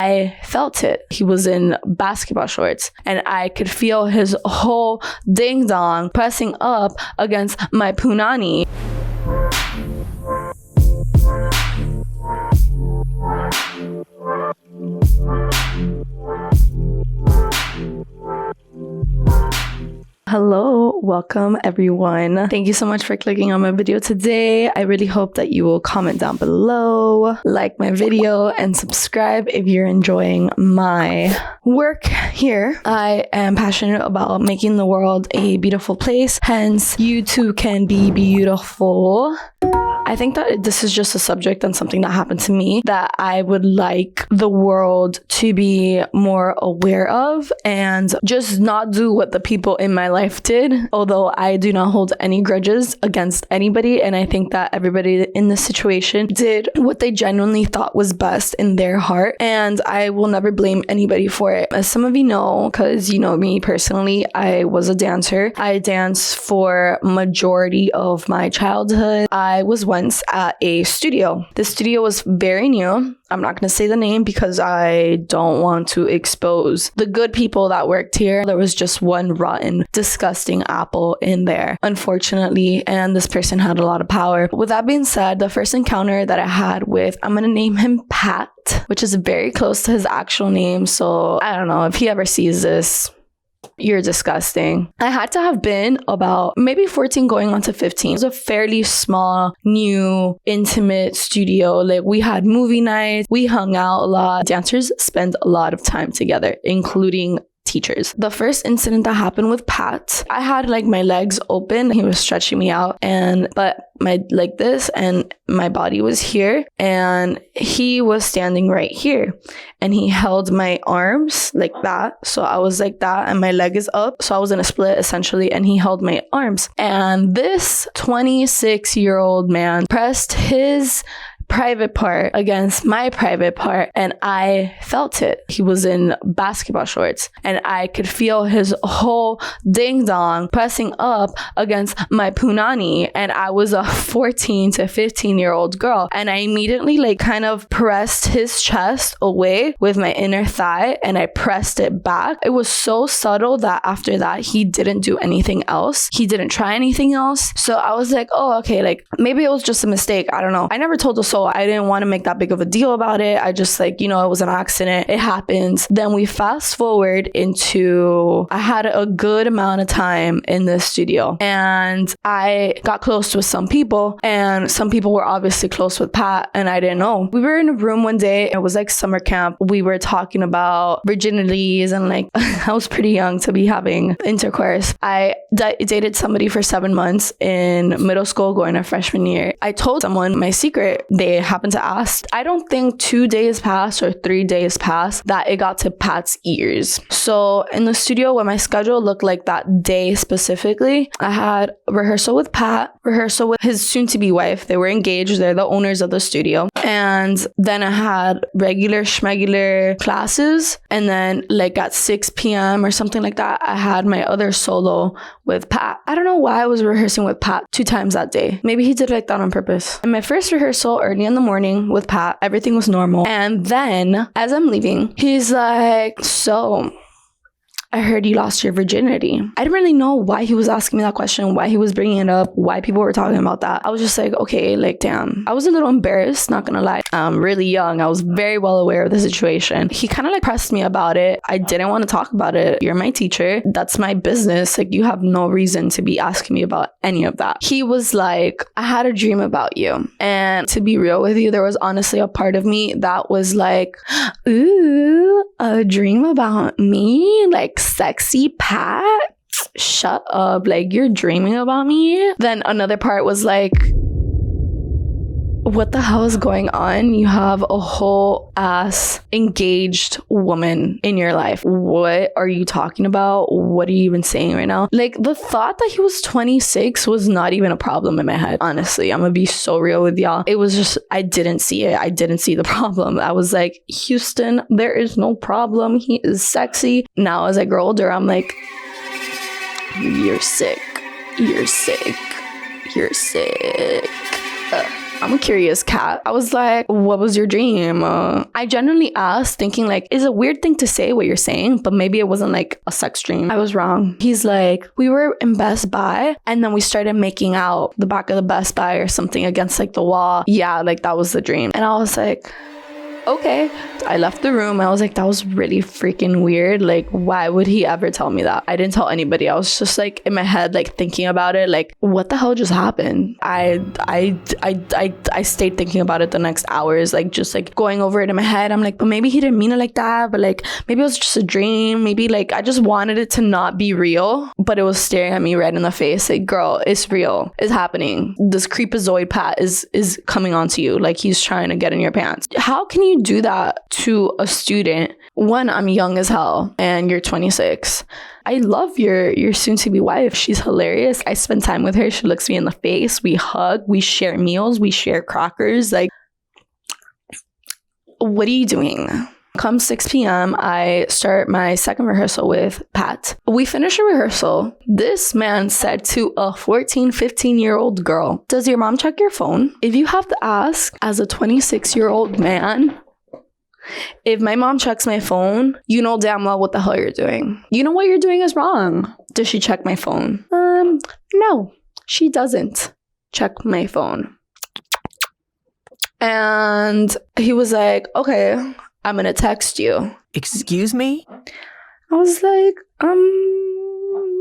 I felt it. He was in basketball shorts and I could feel his whole ding dong pressing up against my punani. Hello, welcome everyone. Thank you so much for clicking on my video today. I really hope that you will comment down below, like my video, and subscribe if you're enjoying my work here. I am passionate about making the world a beautiful place, hence you too can be beautiful. I think that this is just a subject and something that happened to me that I would like the world to be more aware of and just not do what the people in my life did. Although I do not hold any grudges against anybody, and I think that everybody in this situation did what they genuinely thought was best in their heart, and I will never blame anybody for it. As some of you know, because you know me personally, I was a dancer. I danced for majority of my childhood. I was once at a studio. The studio was very new. I'm not going to say the name because I don't want to expose the good people that worked here. There was just one rotten, disgusting apple in there, unfortunately, and this person had a lot of power. With that being said, the first encounter that I had with, I'm going to name him Pat, which is very close to his actual name. So I don't know if he ever sees this. You're disgusting. I had to have been about maybe 14 going on to 15. It was a fairly small, new, intimate studio. Like we had movie nights, we hung out a lot. Dancers spend a lot of time together, including teachers. The first incident that happened with Pat, I had like my legs open. He was stretching me out but my like this and my body was here and he was standing right here and he held my arms like that. So I was like that and my leg is up. So I was in a split essentially and he held my arms. And this 26-year-old man pressed his private part against my private part and I felt it. He was in basketball shorts and I could feel his whole ding dong pressing up against my punani, and I was a 14 to 15-year-old girl and I immediately like kind of pressed his chest away with my inner thigh and I pressed it back. It was so subtle that after that he didn't do anything else. He didn't try anything else. So I was like, oh, okay, like maybe it was just a mistake. I don't know. I never told the soul. I didn't want to make that big of a deal about it. I just like, it was an accident. It happens. Then we fast forward into, I had a good amount of time in this studio and I got close with some people and some people were obviously close with Pat and I didn't know. We were in a room one day. It was like summer camp. We were talking about virginities and like, I was pretty young to be having intercourse. I dated somebody for 7 months in middle school going to freshman year. I told someone my secret. They happened to ask. I don't think 2 days passed or 3 days passed that it got to Pat's ears. So in the studio, what my schedule looked like that day specifically, I had rehearsal with Pat, rehearsal with his soon-to-be wife. They were engaged. They're the owners of the studio. And then I had regular schmegular classes. And then like at 6 p.m. or something like that, I had my other solo with Pat. I don't know why I was rehearsing with Pat 2 times that day. Maybe he did like that on purpose. In my first rehearsal early in the morning with Pat, everything was normal. And then as I'm leaving, he's like, so I heard you lost your virginity. I didn't really know why he was asking me that question, why he was bringing it up, why people were talking about that. I was just like, okay, like, damn. I was a little embarrassed, not gonna lie. I'm really young. I was very well aware of the situation. He kind of like pressed me about it. I didn't want to talk about it. You're my teacher. That's my business. Like, you have no reason to be asking me about any of that. He was like, I had a dream about you. And to be real with you, there was honestly a part of me that was like, ooh, a dream about me? Like, sexy Pat? Shut up. Like, you're dreaming about me? Then another part was like, what the hell is going on? You have a whole ass engaged woman in your life. What are you talking about? What are you even saying right now? Like, the thought that he was 26 was not even a problem in my head. Honestly, I'm gonna be so real with y'all. It was just, I didn't see it. I didn't see the problem. I was like, Houston, there is no problem. He is sexy. Now, as I grow older, I'm like, you're sick. You're sick. You're sick. I'm a curious cat. I was like, what was your dream? I genuinely asked, thinking like, it's a weird thing to say what you're saying, but maybe it wasn't like a sex dream. I was wrong. He's like, we were in Best Buy and then we started making out the back of the Best Buy or something against like the wall. Yeah, like that was the dream. And I was like, okay. I left the room. I was like, that was really freaking weird. Like, why would he ever tell me that? I didn't tell anybody. I was just like in my head, like thinking about it, like, what the hell just happened? I stayed thinking about it the next hours, like just like going over it in my head. I'm like, but maybe he didn't mean it like that, but like maybe it was just a dream. Maybe like I just wanted it to not be real, but it was staring at me right in the face. Like, girl, it's real. It's happening. This creepazoid Pat is coming onto you. Like he's trying to get in your pants. How can you do that to a student? One, I'm young as hell and you're 26. I love your soon-to-be wife. She's hilarious. I spend time with her. She looks me in the face. We hug. We share meals. We share crackers. Like, what are you doing? Come 6 p.m., I start my second rehearsal with Pat. We finish a rehearsal. This man said to a 14, 15-year-old girl, does your mom check your phone? If you have to ask as a 26-year-old man, if my mom checks my phone, you know damn well what the hell you're doing. You know what you're doing is wrong. Does she check my phone? No, she doesn't check my phone. And he was like, okay, I'm gonna text you. Excuse me? I was like,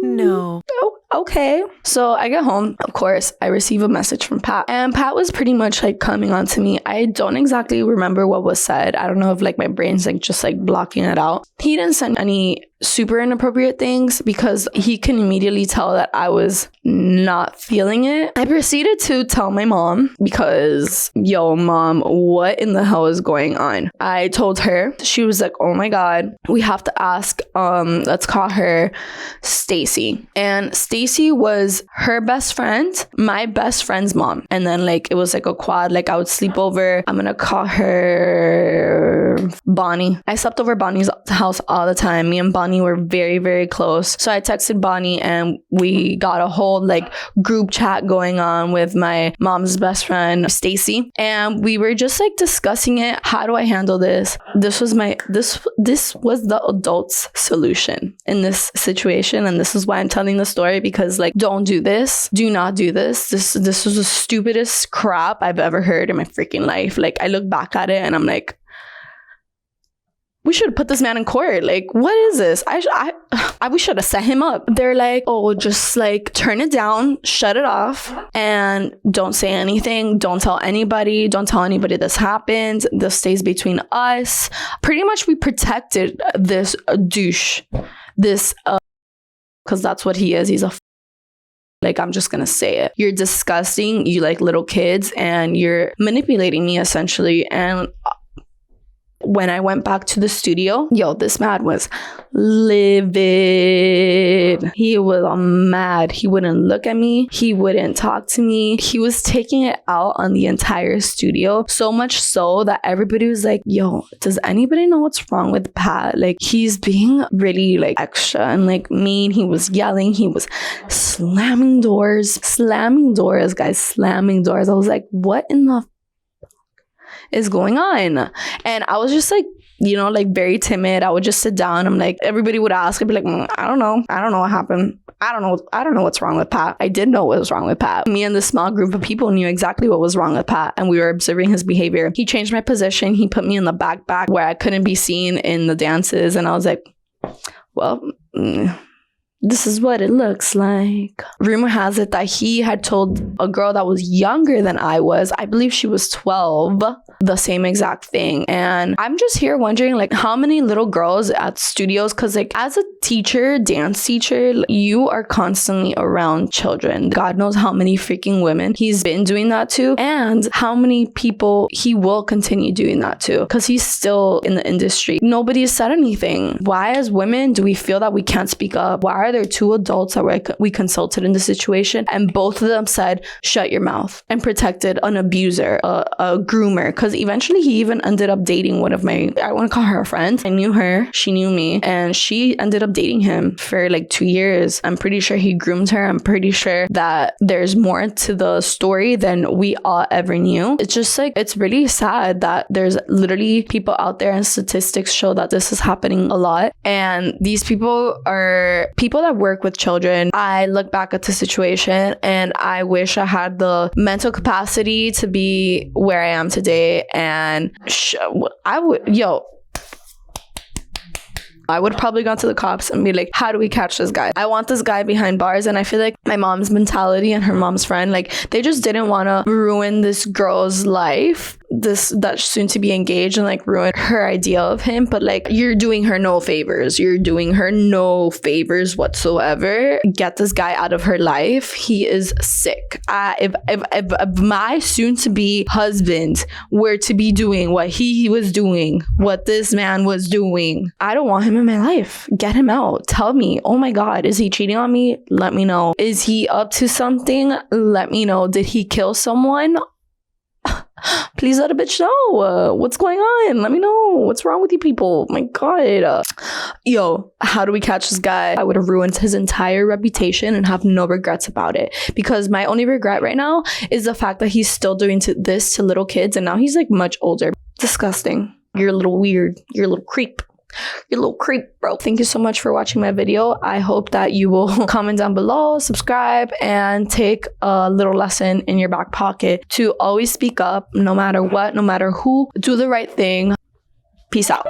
no. Oh, okay. So I get home. Of course, I receive a message from Pat. And Pat was pretty much like coming on to me. I don't exactly remember what was said. I don't know if like my brain's like just like blocking it out. He didn't send any super inappropriate things because he can immediately tell that I was not feeling it. I proceeded to tell my mom because, yo, mom, what in the hell is going on? I told her. She was like, oh my God, we have to ask, let's call her Stacy. And Stacy was her best friend, my best friend's mom. And then like, it was like a quad, like I would sleep over. I'm gonna call her Bonnie. I slept over Bonnie's house all the time. Me and Bonnie were very, very close. So I texted Bonnie and we got a whole like group chat going on with my mom's best friend, Stacy. And we were just like discussing it. How do I handle this? This was the adult's solution in this situation. And this is why I'm telling the story, because like, don't do this. Do not do this. This was the stupidest crap I've ever heard in my freaking life. Like I look back at it and I'm like, we should have put this man in court. Like, what is this? We should have set him up. They're like, oh, just like turn it down, shut it off, and don't say anything. Don't tell anybody. Don't tell anybody this happened. This stays between us. Pretty much we protected this douche. This, because that's what he is. He's a like, I'm just gonna say it. You're disgusting. You like little kids and you're manipulating me essentially. And when I went back to the studio, yo, this man was livid. He was mad. He wouldn't look at me. He wouldn't talk to me. He was taking it out on the entire studio. So much so that everybody was like, yo, does anybody know what's wrong with Pat? Like, he's being really like extra and like mean. He was yelling. He was slamming doors, guys, slamming doors. I was like, what in the is going on? And I was just like, you know, like very timid. I would just sit down. I'm like, everybody would ask. I'd be like, I don't know what happened. I don't know what's wrong with Pat. I did know what was wrong with Pat. Me and this small group of people knew exactly what was wrong with Pat, and we were observing his behavior. He changed my position. He put me in the back where I couldn't be seen in the dances, and I was like, well, this is what it looks like. Rumor has it that he had told a girl that was younger than I was, I believe she was 12, the same exact thing. And I'm just here wondering, like, how many little girls at studios, because like as a teacher, dance teacher, you are constantly around children. God knows how many freaking women he's been doing that to, and how many people he will continue doing that to, because he's still in the industry. Nobody has said anything. Why as women do we feel that we can't speak up? Why are there two adults that we consulted in the situation and both of them said shut your mouth, and protected an abuser, a groomer? Because eventually he even ended up dating one of my, I want to call her a friend. I knew her, she knew me, and she ended up up dating him for like 2 years. I'm pretty sure he groomed her. I'm pretty sure that there's more to the story than we all ever knew. It's just like, it's really sad that there's literally people out there, and statistics show that this is happening a lot. And these people are people that work with children. I look back at the situation and I wish I had the mental capacity to be where I am today. And I would have probably gone to the cops and be like, how do we catch this guy? I want this guy behind bars. And I feel like my mom's mentality and her mom's friend, like, they just didn't want to ruin this girl's life, that's soon to be engaged, and like ruin her idea of him. But like, you're doing her no favors. You're doing her no favors whatsoever. Get this guy out of her life. He is sick. If my soon to be husband were to be doing what he was doing, what this man was doing, I don't want him in my life. Get him out. Tell me, oh my God, is he cheating on me? Let me know. Is he up to something? Let me know. Did he kill someone? Please let a bitch know. What's going on? Let me know. What's wrong with you people? My God. Yo, how do we catch this guy? I would have ruined his entire reputation and have no regrets about it. Because my only regret right now is the fact that he's still doing this to little kids. And now he's like much older. Disgusting. You're a little weird. You're a little creep. You're a little creep, bro. Thank you so much for watching my video. I hope that you will comment down below, subscribe, and take a little lesson in your back pocket to always speak up, no matter what, no matter who. Do the right thing. Peace out.